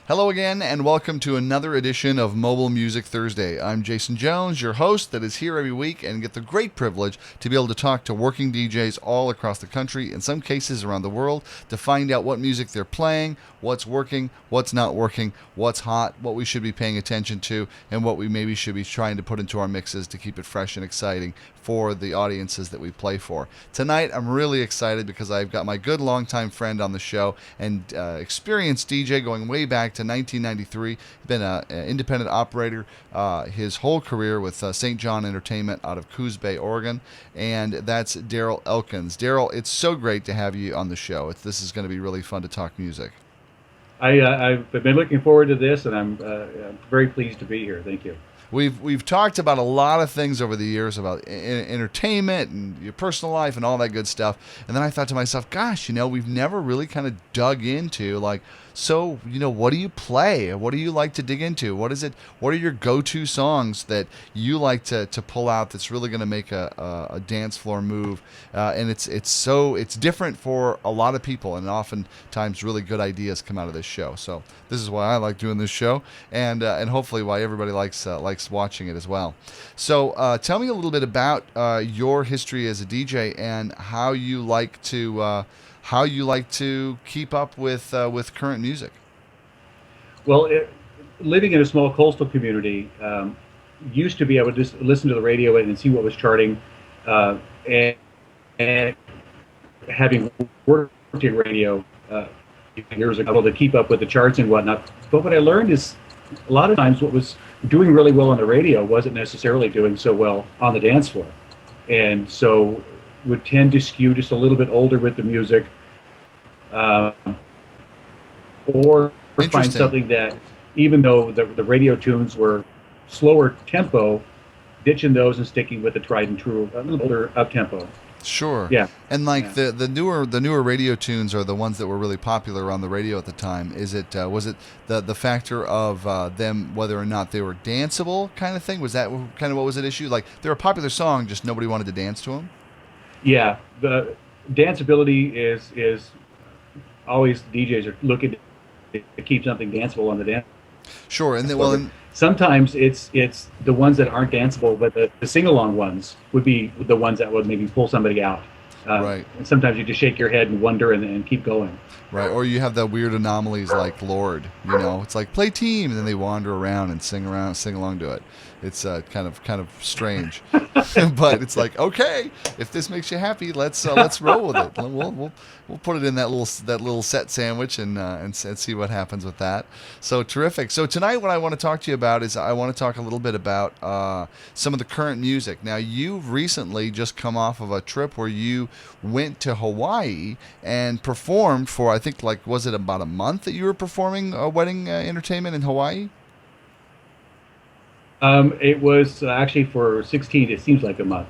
Hello again, and welcome to another edition of Mobile Music Thursday. I'm Jason Jones, your host that is here every week and get the great privilege to be able to talk to working DJs all across the country, in some cases around the world, to find out what music they're playing, what's working, what's not working, what's hot, what we should be paying attention to, and what we maybe should be trying to put into our mixes to keep it fresh and exciting for the audiences that we play for. Tonight, I'm really excited because I've got my good longtime friend on the show and experienced DJ going way back to 1993. He's been an independent operator his whole career with St. John Entertainment out of Coos Bay, Oregon, and that's Darryl Elkins. Darryl, it's so great to have you on the show. This is going to be really fun to talk music. I've been looking forward to this, and I'm very pleased to be here. Thank you. We've talked about a lot of things over the years about entertainment and your personal life and all that good stuff. And then I thought to myself, gosh, we've never really kind of dug into so, what do you play? What do you like to dig into? What is it? What are your go-to songs that you like to pull out that's really going to make a dance floor move? And it's different for a lot of people, and oftentimes really good ideas come out of this show. So this is why I like doing this show, and hopefully why everybody likes watching it as well. So tell me a little bit about your history as a DJ and how you like to keep up with current music. Well, living in a small coastal community, used to be able to just listen to the radio and see what was charting, and having worked in radio years ago to keep up with the charts and whatnot. But what I learned is a lot of times what was doing really well on the radio wasn't necessarily doing so well on the dance floor, and so would tend to skew just a little bit older with the music, or find something that, even though the radio tunes were slower tempo, ditching those and sticking with the tried and true, a little older up tempo. Sure. Yeah. And the newer radio tunes are the ones that were really popular on the radio at the time. Was it the factor of them, whether or not they were danceable kind of thing? Was that kind of what was at issue? Like, they're a popular song, just nobody wanted to dance to them? Yeah. The danceability is always, DJs are looking to keep something danceable on the dance. Sure. And sometimes it's the ones that aren't danceable, but the sing-along ones would be the ones that would maybe pull somebody out. Right. And sometimes you just shake your head and wonder and keep going. Right. Or you have the weird anomalies like Lord. It's like play team, and then they wander around and sing along to it. It's kind of strange, but it's like, okay, if this makes you happy, let's roll with it. We'll put it in that little set sandwich and see what happens with that. So terrific. So tonight, what I want to talk to you about is I want to talk a little bit about some of the current music. Now, you've recently just come off of a trip where you went to Hawaii and performed for, I think, was it about a month that you were performing a wedding entertainment in Hawaii? It was actually for 16. It seems like a month.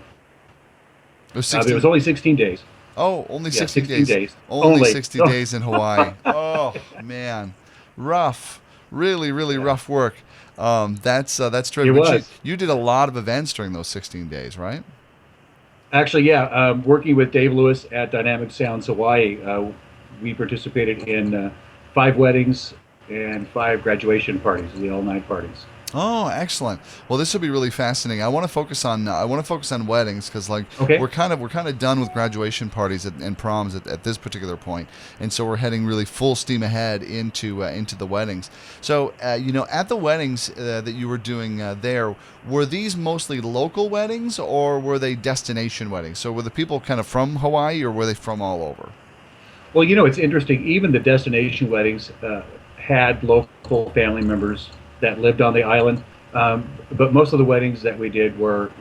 It was only 16 days. Oh, only 16 days. Only 60 days in Hawaii. Oh man, rough. Really, really rough work. That's terrific. It was. You did a lot of events during those 16 days, right? Actually, yeah. Working with Dave Lewis at Dynamic Sounds Hawaii, we participated in 5 weddings and 5 graduation parties, the all-night parties. Oh, excellent. Well, this will be really fascinating. I want to focus on weddings because okay. we're kind of done with graduation parties and proms at this particular point, and so we're heading really full steam ahead into the weddings. So at the weddings that you were doing there, were these mostly local weddings or were they destination weddings? So were the people kind of from Hawaii or were they from all over? Well, it's interesting. Even the destination weddings had local family members that lived on the island, but most of the weddings that we did were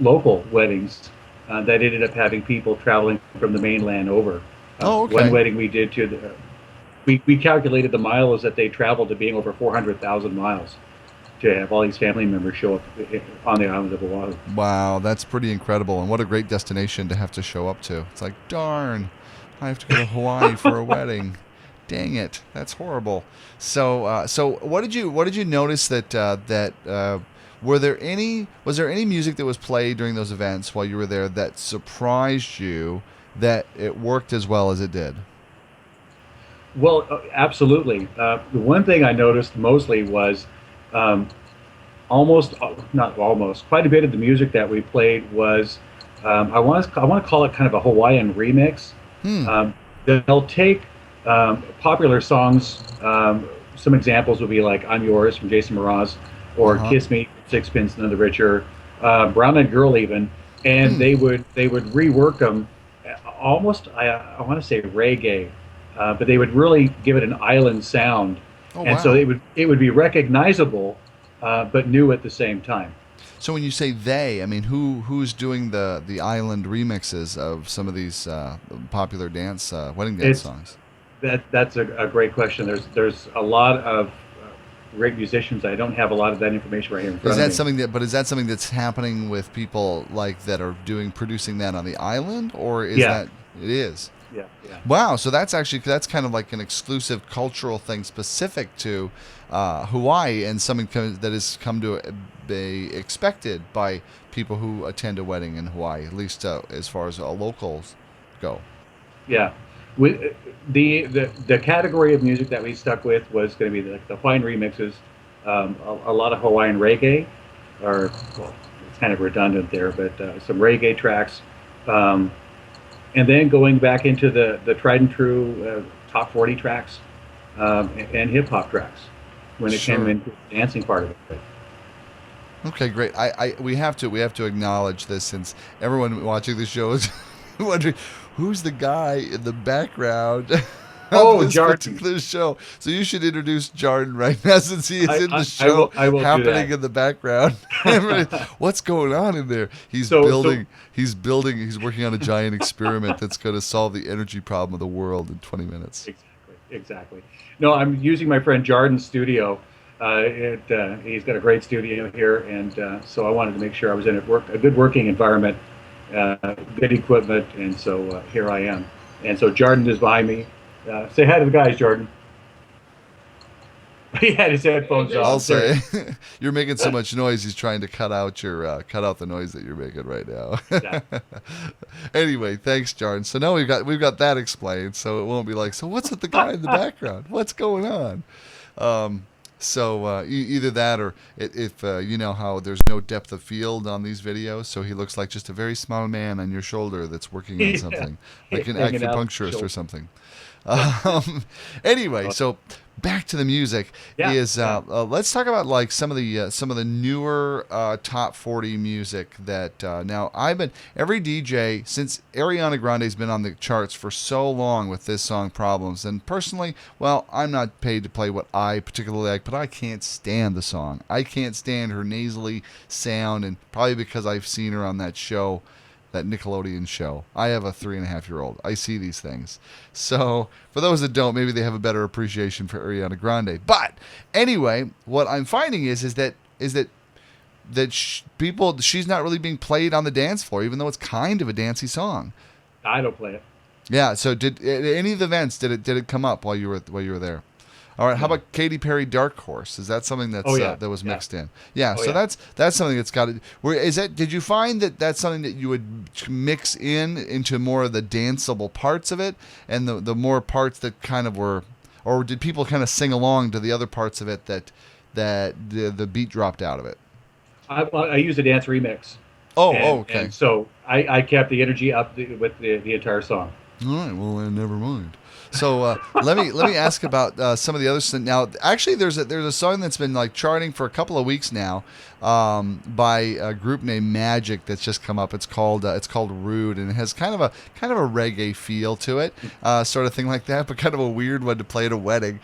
local weddings that ended up having people traveling from the mainland over. Okay. One wedding we did we calculated the miles that they traveled to being over 400,000 miles to have all these family members show up on the island of Oahu. Wow, that's pretty incredible, and what a great destination to have to show up to. It's like, darn, I have to go to Hawaii for a wedding. Dang it, that's horrible. So what did you notice that was there any music that was played during those events while you were there that surprised you that it worked as well as it did? Well, absolutely. The one thing I noticed mostly was um, almost, not almost, quite a bit of the music that we played was, I want to call it kind of a Hawaiian remix. Hmm. Um, they'll take popular songs. Some examples would be like "I'm Yours" from Jason Mraz, or Uh-huh. "Kiss Me," Sixpence None the Richer, "Brown Eyed Girl" even, and Hmm. they would rework them, almost I want to say reggae, but they would really give it an island sound, Oh, and so wow. it would be recognizable, but new at the same time. So when you say they, I mean who's doing the island remixes of some of these popular dance wedding dance It's songs? that's a great question. There's a lot of great musicians. I don't have a lot of that information right here in Is front of that me. something that? But is that something that's happening with people like that are producing that on the island, or is Yeah, that it is? yeah, yeah. Wow, so that's kind of like an exclusive cultural thing specific to Hawaii, and something that has come to be expected by people who attend a wedding in Hawaii, at least as far as locals go. Yeah. We, the category of music that we stuck with was going to be the Hawaiian remixes, a lot of Hawaiian reggae, or well, it's kind of redundant there, but some reggae tracks, um, and then going back into the tried and true top 40 tracks, and hip hop tracks when it came Sure. into the dancing part of it. Okay, great. We have to acknowledge this since everyone watching the show is wondering who's the guy in the background of Oh, this Jordan, particular show. So you should introduce Jordan right now since he is I, in the I, I show will I will do happening that. in the background. What's going on in there? He's So building. He's working on a giant experiment that's going to solve the energy problem of the world in 20 minutes. exactly, exactly. No, I'm using my friend Jordan's studio. He's got a great studio here, and so I wanted to make sure I was in a good working environment, good equipment, and so here I am. And so Jordan is behind me. Say hi to the guys, Jordan. He had his headphones I'll on. There. say you're making so much noise. He's trying to cut out the noise that you're making right now. Exactly. Anyway, thanks, Jordan. So now we've got that explained. So it won't be like, so what's with the guy in the background? What's going on? Um, so either that or if you know how there's no depth of field on these videos, so he looks like just a very small man on your shoulder that's working on Yeah. something, like an Hanging out. acupuncturist or Shoulder. something. Yeah. Um, anyway, so back to the music Yeah. is Yeah. let's talk about like some of the newer top 40 music that now I've been every DJ since Ariana Grande's been on the charts for so long with this song Problems, and personally, well, I'm not paid to play what I particularly like, but I can't stand the song. I can't stand her nasally sound, and probably because I've seen her on that show, that Nickelodeon show. I have a 3.5-year-old. I see these things. So for those that don't, maybe they have a better appreciation for Ariana Grande. But anyway, what I'm finding is that she's not really being played on the dance floor, even though it's kind of a dancey song. I don't play it. Yeah. So did at any of the events did it come up while you were there? All right. How No. about Katy Perry "Dark Horse"? Is that something Oh yeah. that was Yeah. mixed in? Yeah. Oh So yeah. that's something that's got to. Where is that? Did you find that that's something that you would mix in into more of the danceable parts of it, and the more parts that kind of were, or did people kind of sing along to the other parts of it that the beat dropped out of it? I use a dance remix, Oh. and Okay. so I kept the energy up with the entire song. All right. Well, then never mind. So let me ask about some of the others. Now, actually, there's a song that's been like charting for a couple of weeks now by a group named Magic that's just come up. It's called Rude, and it has kind of a reggae feel to it, sort of thing like that, but kind of a weird one to play at a wedding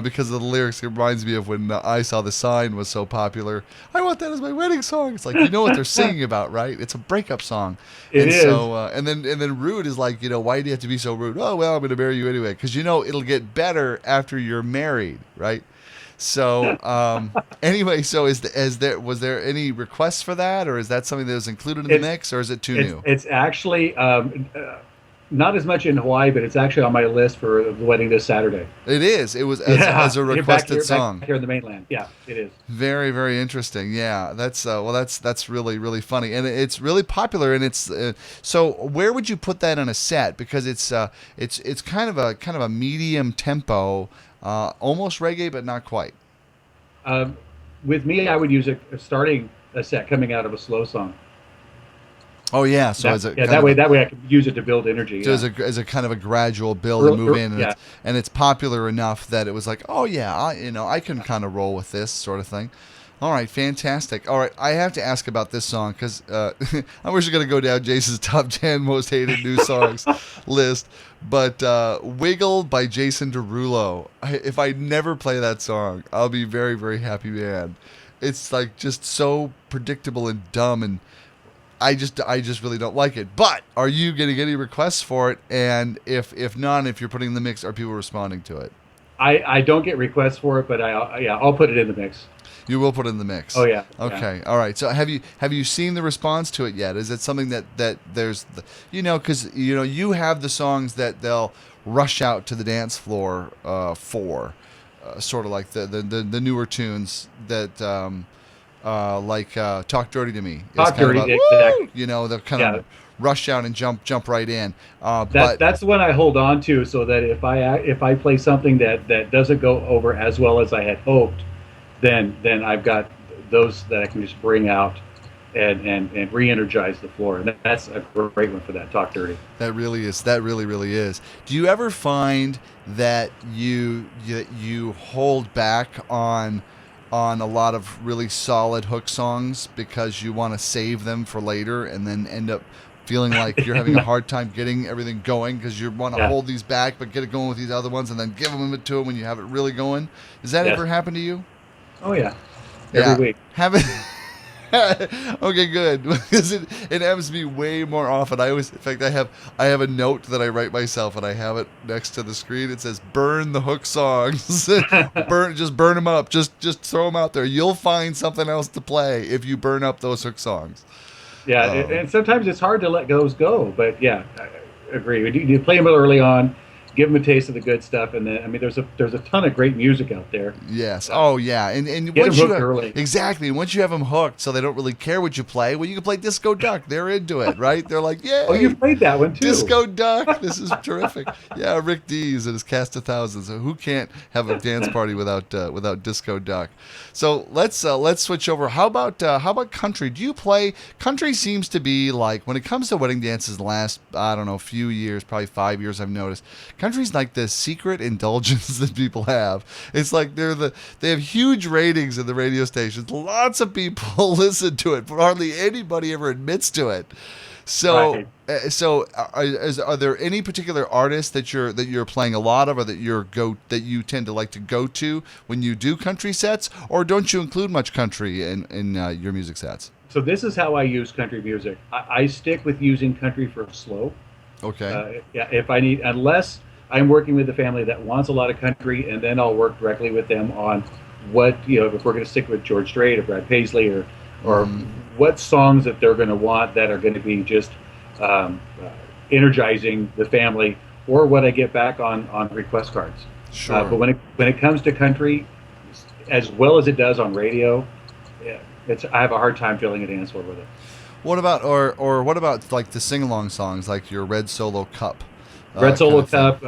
because of the lyrics. It reminds me of when "I Saw the Sign" was so popular. I want that as my wedding song. It's like, you know what they're singing about, right? It's a breakup song. It And is. so, and then rude is like, why do you have to be so rude? Oh, well, I'm going to marry you anyway, because it'll get better after you're married, right? So, anyway, so was there any requests for that, or is that something that was included in the It's mix, or is it too it's new? it's actually Not as much in Hawaii, but it's actually on my list for the wedding this Saturday. It is. It was Yeah, as a back requested here, song. back here in the mainland. Yeah, it is. Very, very interesting. Yeah, that's well, that's really, really funny, and it's really popular. And it's so where would you put that in a set? Because it's kind of a medium tempo, almost reggae, but not quite. Um, with me, I would use starting a set coming out of a slow song. Oh yeah, so That, as a yeah, kind of that way I can use it to build energy. so Yeah. as a kind of a gradual build and move in, Yeah. and it's popular enough that it was like, oh yeah, I can kind of roll with this sort of thing. All right, fantastic. All right, I have to ask about this song because I'm just going to go down Jason's top 10 most hated new songs list. But Wiggle by Jason Derulo. If I never play that song, I'll be very, very happy, man. It's like just so predictable and dumb, and I just really don't like it. But are you getting any requests for it? And if none, if you're putting in the mix, are people responding to it? I don't get requests for it, but I'll put it in the mix. You will put it in the mix. Oh yeah. Okay. All right. So have you seen the response to it yet? Is it something that there's because you have the songs that they'll rush out to the dance floor for, sort of like the newer tunes that like Talk Dirty to Me. Talk Dirty, about, exactly. They'll kind of rush out and jump right in. That's the one I hold on to, so that if I play something that doesn't go over as well as I had hoped, then I've got those that I can just bring out and re-energize the floor. And that's a great one for that. Talk Dirty. That really is. That really, really is. Do you ever find that you hold back on a lot of really solid hook songs because you want to save them for later, and then end up feeling like you're having a hard time getting everything going because you want to hold these back but get it going with these other ones, and then give them to them when you have it really going? Does that ever happen to you? Oh yeah, every week. Have it. Okay, good. Because it happens to me way more often. In fact, I have a note that I write myself, and I have it next to the screen. It says, "Burn the hook songs. Just burn them up. Just throw them out there. You'll find something else to play if you burn up those hook songs." Yeah, and sometimes it's hard to let those go. But yeah, I agree. You play them early on. Give them a taste of the good stuff, and then there's a ton of great music out there. Yes. Oh yeah. And get once them hooked early. Exactly. And once you have them hooked, so they don't really care what you play. Well, you can play Disco Duck. They're into it, right? They're like, yeah. Oh, you've played that one too. Disco Duck. This is terrific. Yeah, Rick Dees and his cast of thousands. So who can't have a dance party without Disco Duck? So let's switch over. How about country? Do you play country? Seems to be like, when it comes to wedding dances, the last few years, probably 5 years, I've noticed. Country's like this secret indulgence that people have. It's like they have huge ratings in the radio stations. Lots of people listen to it, but hardly anybody ever admits to it. So, are there any particular artists that you're playing a lot of, or that you tend to like to go to when you do country sets, or don't you include much country in your music sets? So this is how I use country music. I stick with using country for slow. Okay. If I need, unless I'm working with a family that wants a lot of country, and then I'll work directly with them on what, if we're going to stick with George Strait or Brad Paisley or what songs that they're going to want that are going to be just energizing the family, or what I get back on request cards. Sure. But when it comes to country, as well as it does on radio, I have a hard time filling a dance floor with it. What about what about like the sing along songs, like your Red Solo Cup? Red Solo Cup,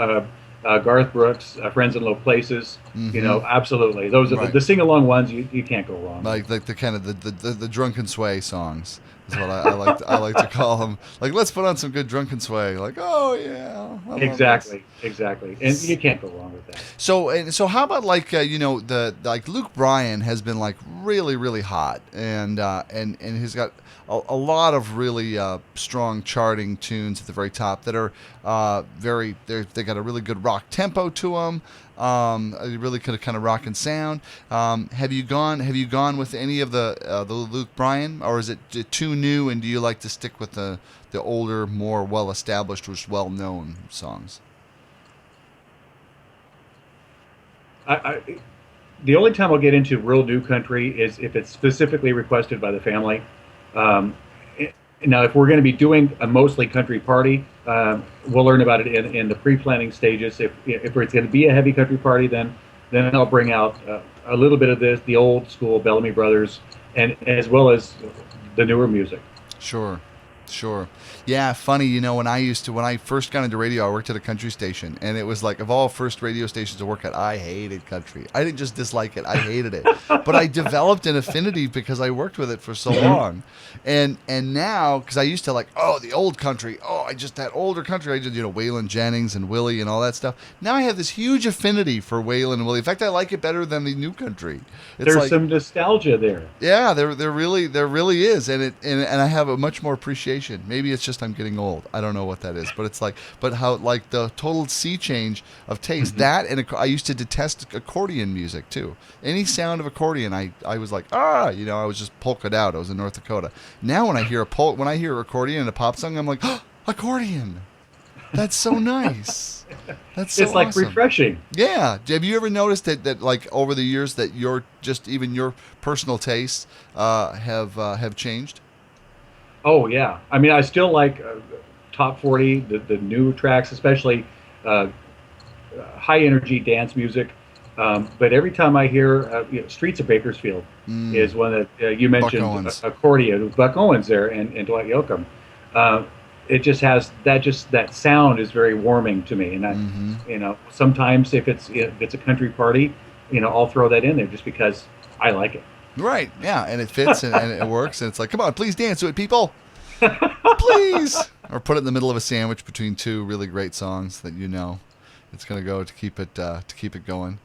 Garth Brooks, Friends in Low Places. Mm-hmm. Absolutely. Those are the sing along ones. You can't go wrong. Like the kind of the drunken sway songs is what I like to call them. Like, let's put on some good drunken sway. Like, oh yeah. Exactly. And you can't go wrong with that. So how about like like Luke Bryan has been like really, really hot, and he's got a lot of really strong charting tunes at the very top that are they got a really good rock tempo to them. Really kind of rock and sound. Have you gone with any of the Luke Bryan, or is it too new? And do you like to stick with the older, more well established, well known songs? The only time I'll get into real new country is if it's specifically requested by the family. Now, if we're going to be doing a mostly country party, we'll learn about it in the pre-planning stages. If it's going to be a heavy country party, then I'll bring out a little bit of the old school Bellamy Brothers, and as well as the newer music. Sure. Sure. Yeah, funny, when I first got into radio, I worked at a country station, and it was like, of all first radio stations to work at, I hated country. I didn't just dislike it, I hated it. But I developed an affinity because I worked with it for so long. And now, because I used to the old country, that older country, I did, Waylon Jennings and Willie and all that stuff. Now I have this huge affinity for Waylon and Willie. In fact, I like it better than the new country. There's some nostalgia there. Yeah, there really is, and I have a much more appreciation. Maybe it's just I'm getting old. I don't know what that is, but it's but how the total sea change of taste. That, and I used to detest accordion music too. Any sound of accordion, I was like, I was just polka'd out. I was in North Dakota. Now when I hear accordion in a pop song, I'm like, accordion. That's so nice. That's so it's like awesome. Refreshing. Yeah. Have you ever noticed that over the years that your personal tastes have changed? Oh yeah, I mean, I still like top 40, the new tracks, especially high energy dance music. But every time I hear Streets of Bakersfield is one that you mentioned, accordion, Buck Owens there, and Dwight Yoakam. It just has that sound is very warming to me, and sometimes if it's a country party, I'll throw that in there just because I like it. Right, yeah, and it fits and it works, and it's like, come on, please dance to it, people. Please. Or put it in the middle of a sandwich between two really great songs that it's going to go to keep it going.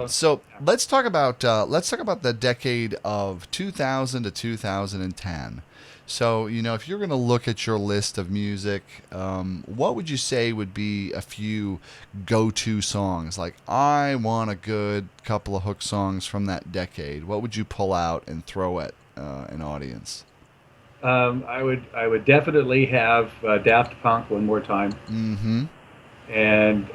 So let's talk about the decade of 2000 to 2010. So, if you're going to look at your list of music, what would you say would be a few go-to songs? Like, I want a good couple of hook songs from that decade. What would you pull out and throw at an audience? I would definitely have Daft Punk One More Time. Mm-hmm. And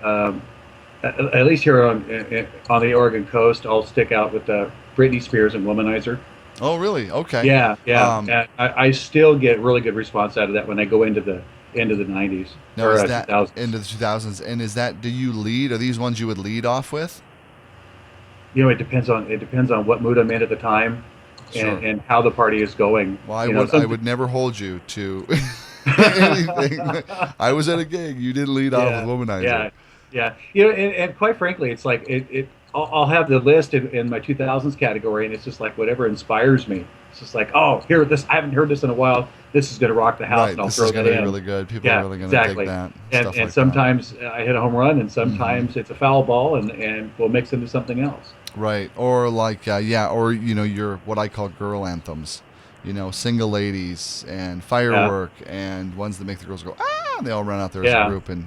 at least here on the Oregon coast, I'll stick out with Britney Spears and Womanizer. Oh, really? Okay. Yeah. I still get really good response out of that when I go into the 90s. No, is that 2000s. into the 2000s? And is that, do you lead? Are these ones you would lead off with? It depends on what mood I'm in at the time, Sure. and how the party is going. Well, I would never hold you to anything. I was at a gig. You didn't lead off with Womanizer. Yeah. And quite frankly, it's like I'll have the list in my 2000s category, and it's just like whatever inspires me. It's just like, I haven't heard this in a while. This is going to rock the house, Right. and I'll This throw is that going to in. be really good. People are really going to exactly. dig that. And sometimes I hit a home run, and sometimes it's a foul ball, and we'll mix into something else. Right. Or your what I call girl anthems. Single Ladies and Firework and ones that make the girls go, and they all run out there as a group and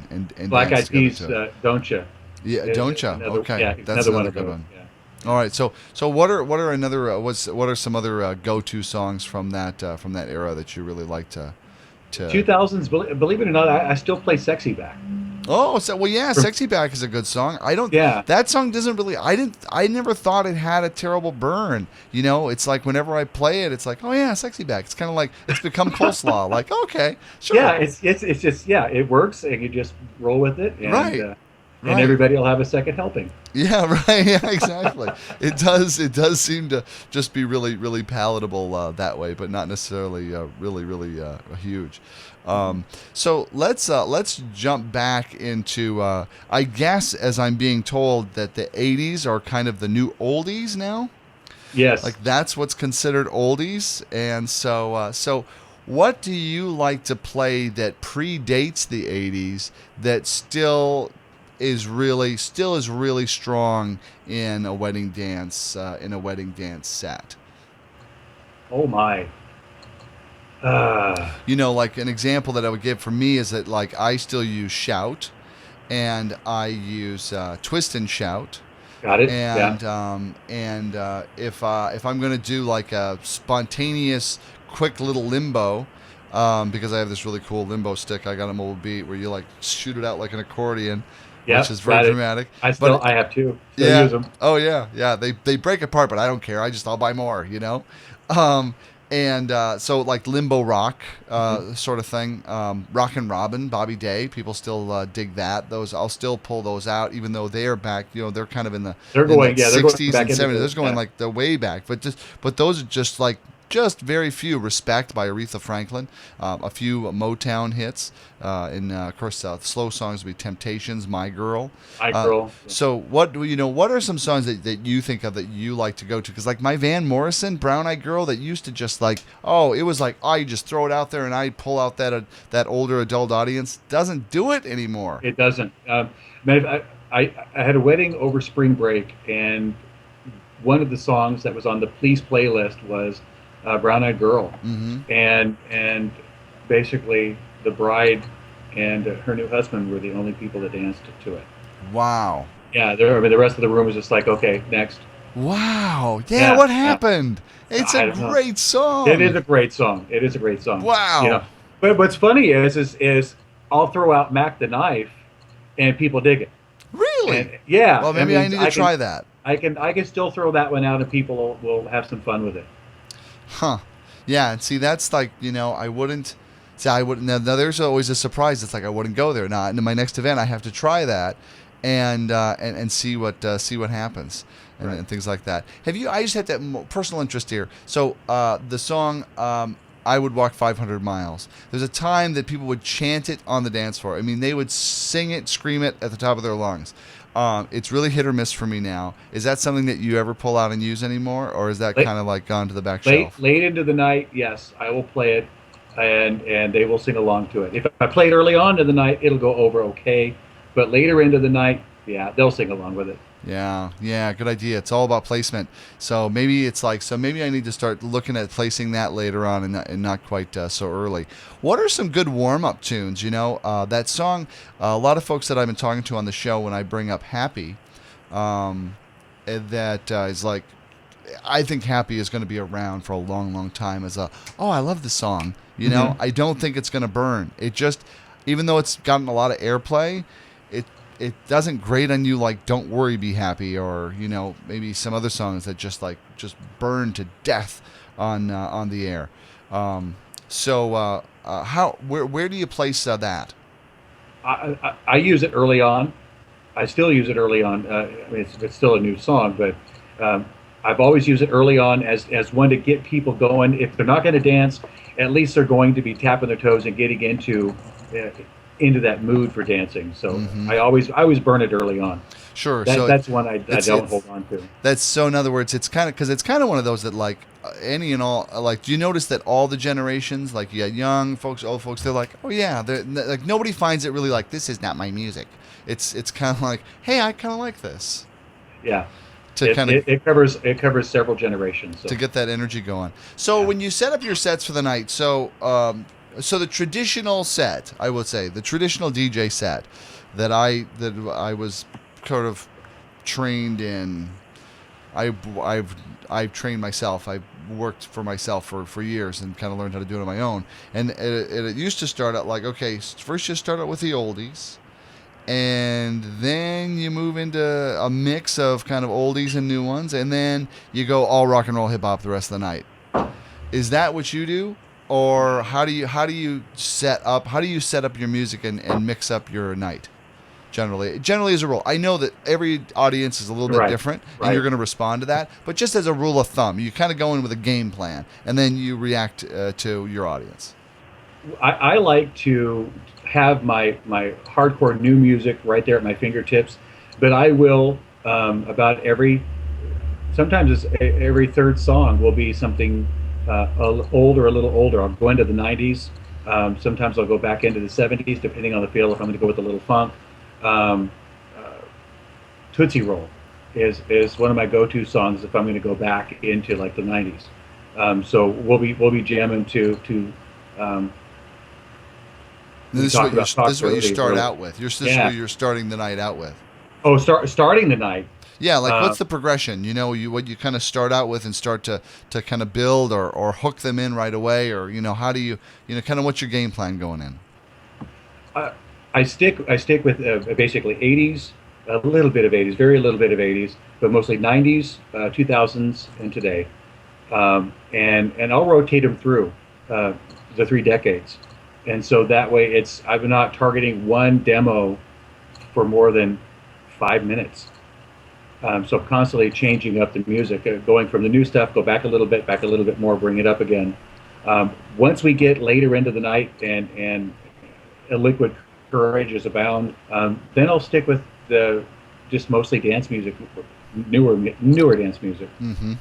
Black dance Eyed Peas, together too. Don't Ya? Yeah, Don't Ya? Okay, that's another another good those, one. Yeah. All right, so what are some other go-to songs from that era that you really like to 2000s, believe it or not, I still play Sexy Back. Oh, Sexy Back is a good song. That song doesn't really, I never thought it had a terrible burn. It's like whenever I play it, it's like, oh yeah, Sexy Back. It's kind of like, it's become coleslaw. Like, okay, sure. Yeah, it's just, it works, and you just roll with it. And, right. And everybody will have a second helping. Yeah, right. Yeah, exactly. It does seem to just be really, really palatable that way, but not necessarily really huge. So let's jump back into. I guess, as I'm being told, that the '80s are kind of the new oldies now. Yes. Like that's what's considered oldies, and so what do you like to play that predates the '80s that still is really strong in a wedding dance set? Oh my. Like an example that I would give for me is that like I still use Shout, and I use Twist and Shout. Got it. And if I'm gonna do like a spontaneous quick little limbo, because I have this really cool limbo stick I got on Mobile Beat where you like shoot it out like an accordion. Which is very dramatic. I have two. So yeah. Use them. Oh yeah. They break apart, but I don't care. I'll buy more. And so like limbo rock sort of thing, rock and robin, Bobby Day, people still dig that. Those I'll still pull those out, even though they're back. They're kind of in the they're going 60s back and 70s. They're going yeah. like the way back, but those are just very few. Respect by Aretha Franklin, a few Motown hits, and of course slow songs would be Temptations, My Girl. My Girl. So what are some songs that you think of that you like to go to? Because like my Van Morrison, Brown Eyed Girl, that used to just you just throw it out there and I pull out that older adult audience, doesn't do it anymore. It doesn't. I had a wedding over spring break, and one of the songs that was on the Please playlist was Brown Eyed Girl, and basically the bride and her new husband were the only people that danced to it. Wow. Yeah, the rest of the room was just like, okay, next. Wow. Yeah, what happened? Yeah. It's a great song. It is a great song. It is a great song. Wow. But what's funny is I'll throw out Mac the Knife, and people dig it. Really? And, yeah. Well, maybe I need to try that. I can still throw that one out, and people will have some fun with it. Huh. Yeah, and see, that's like, I wouldn't. See, I wouldn't. Now, there's always a surprise. It's like I wouldn't go there. Now, in my next event, I have to try that, and see what happens, and things like that. I just had that personal interest here. So the song I Would Walk 500 Miles. There's a time that people would chant it on the dance floor. I mean, they would sing it, scream it at the top of their lungs. It's really hit or miss for me now. Is that something that you ever pull out and use anymore, or is that kind of like gone to the back shelf? Late into the night, yes, I will play it, and they will sing along to it. If I play it early on in the night, it'll go over okay, but later into the night, yeah, they'll sing along with it. Yeah, good idea. It's all about placement. So maybe maybe I need to start looking at placing that later on and not quite so early. What are some good warm-up tunes? That song, a lot of folks that I've been talking to on the show, when I bring up Happy, is like, I think Happy is going to be around for a long, long time as I love this song. I don't think it's going to burn. It just, even though it's gotten a lot of airplay, it doesn't grate on you like Don't Worry, Be Happy, or maybe some other songs that just burn to death on the air. Where do you place that? I use it early on. I still use it early on. It's still a new song, but I've always used it early on as one to get people going. If they're not going to dance, at least they're going to be tapping their toes and getting into that mood for dancing. So I always burn it early on. Sure. That's one I don't hold on to. So in other words, it's kind of one of those that like any and all, like, do you notice that all the generations, like you got young folks, old folks, they're like, oh yeah, like nobody finds it really like, this is not my music. It's kind of like, hey, I kind of like this. Yeah. It covers several generations. So. To get that energy going. So when you set up your sets for the night, so the traditional set, I would say, the traditional DJ set that I was sort of trained in, I've trained myself. I've worked for myself for years and kind of learned how to do it on my own. And it used to start out like, okay, first you start out with the oldies, and then you move into a mix of kind of oldies and new ones, and then you go all rock and roll hip hop the rest of the night. Is that what you do? Or how do you set up your music and mix up your night? Generally as a rule, I know that every audience is a little bit different, and you're going to respond to that. But just as a rule of thumb, you kind of go in with a game plan, and then you react to your audience. I like to have my hardcore new music right there at my fingertips, but I will sometimes every third song will be something a little older. I'll go into the 90s. Sometimes I'll go back into the 70s, depending on the feel, if I'm going to go with a little funk. Tootsie Roll is one of my go-to songs if I'm going to go back into like the 90s. So we'll be jamming to this is what you start out with. This is what you're starting the night out with. Oh, starting the night. Yeah, like what's the progression? What you kind of start out with and start to kind of build or hook them in right away, or how do you kind of what's your game plan going in? I stick with basically 80s, a little bit of 80s, very little bit of 80s, but mostly 90s, 2000s, and today. and I'll rotate them through the 3 decades, and so that way I'm not targeting one demo for more than 5 minutes. So I'm constantly changing up the music, going from the new stuff, go back a little bit more, bring it up again. Once we get later into the night and a liquid courage is abound, then I'll stick with the just mostly dance music, newer dance music. Mm-hmm.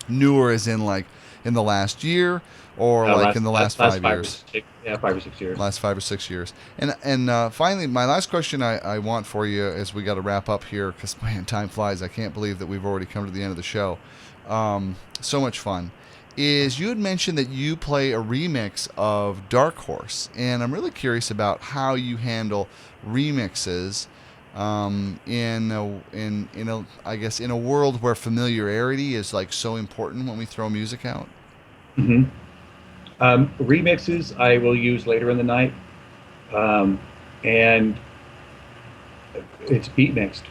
Newer as in like in the last year, or like in the last 5 years? 5 or 6 years. Last 5 or 6 years. And finally, my last question I want for you, as we got to wrap up here, because man, time flies. I can't believe that we've already come to the end of the show. So much fun. Is you had mentioned that you play a remix of Dark Horse, and I'm really curious about how you handle remixes in a world where familiarity is like so important when we throw music out. Mm-hmm. Remixes I will use later in the night, and it's beat mixed,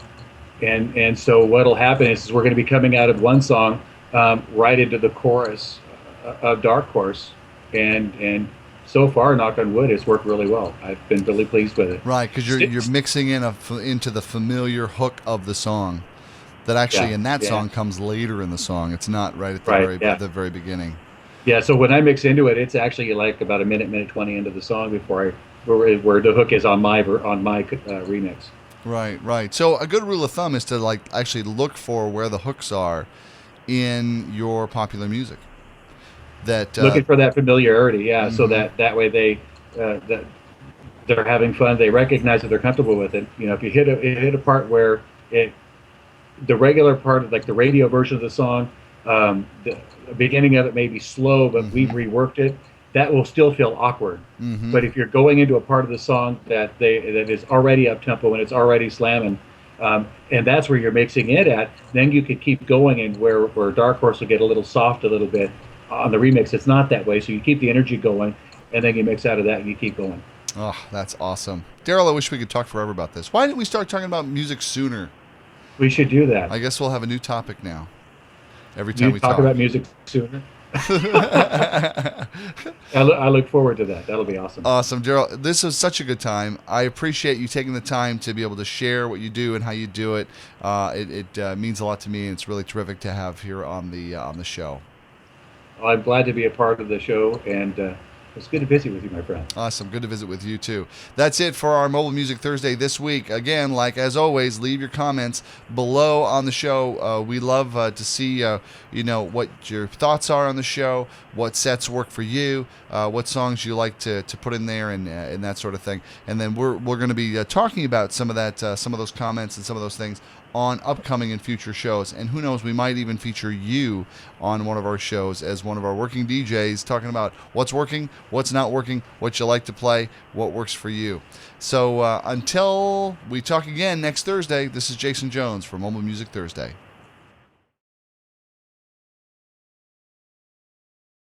and so what'll happen is we're going to be coming out of one song right into the chorus of Dark Horse, and so far, knock on wood, it's worked really well. I've been really pleased with it. Right, because you're mixing into the familiar hook of the song, that actually in that song comes later in the song. It's not right at the very beginning. Yeah, so when I mix into it, it's actually like about a minute 20 into the song before where the hook is on my remix. Right. So a good rule of thumb is to like actually look for where the hooks are in your popular music. That looking for that familiarity, Mm-hmm. so that way that they're having fun, they recognize that they're comfortable with it. You know, if you hit a part where the regular part, like the radio version of the song, the beginning of it may be slow, but we've reworked it, that will still feel awkward. Mm-hmm. But if you're going into a part of the song that is already up tempo and it's already slamming, and that's where you're mixing it at, then you could keep going, and where Dark Horse will get a little soft a little bit on the remix, it's not that way. So you keep the energy going, and then you mix out of that and you keep going. Oh, that's awesome. Darryl, I wish we could talk forever about this. Why didn't we start talking about music sooner? We should do that. I guess we'll have a new topic now. Every time we talk about music sooner. I look forward to that. That'll be awesome. Awesome, Darryl. This was such a good time. I appreciate you taking the time to be able to share what you do and how you do it. It means a lot to me, and it's really terrific to have here on the show. Well, I'm glad to be a part of the show, and it's good to visit with you, my friend. Awesome. Good to visit with you, too. That's it for our Mobile Music Thursday this week. Again, like as always, leave your comments below on the show. We love to see, what your thoughts are on the show, what sets work for you, what songs you like to put in there, and that sort of thing. And then we're going to be talking about some of those comments and some of those things on upcoming and future shows. And who knows, we might even feature you on one of our shows as one of our working DJs, talking about what's working, what's not working, what you like to play, what works for you. So until we talk again next Thursday, this is Jason Jones for Mobile Music Thursday.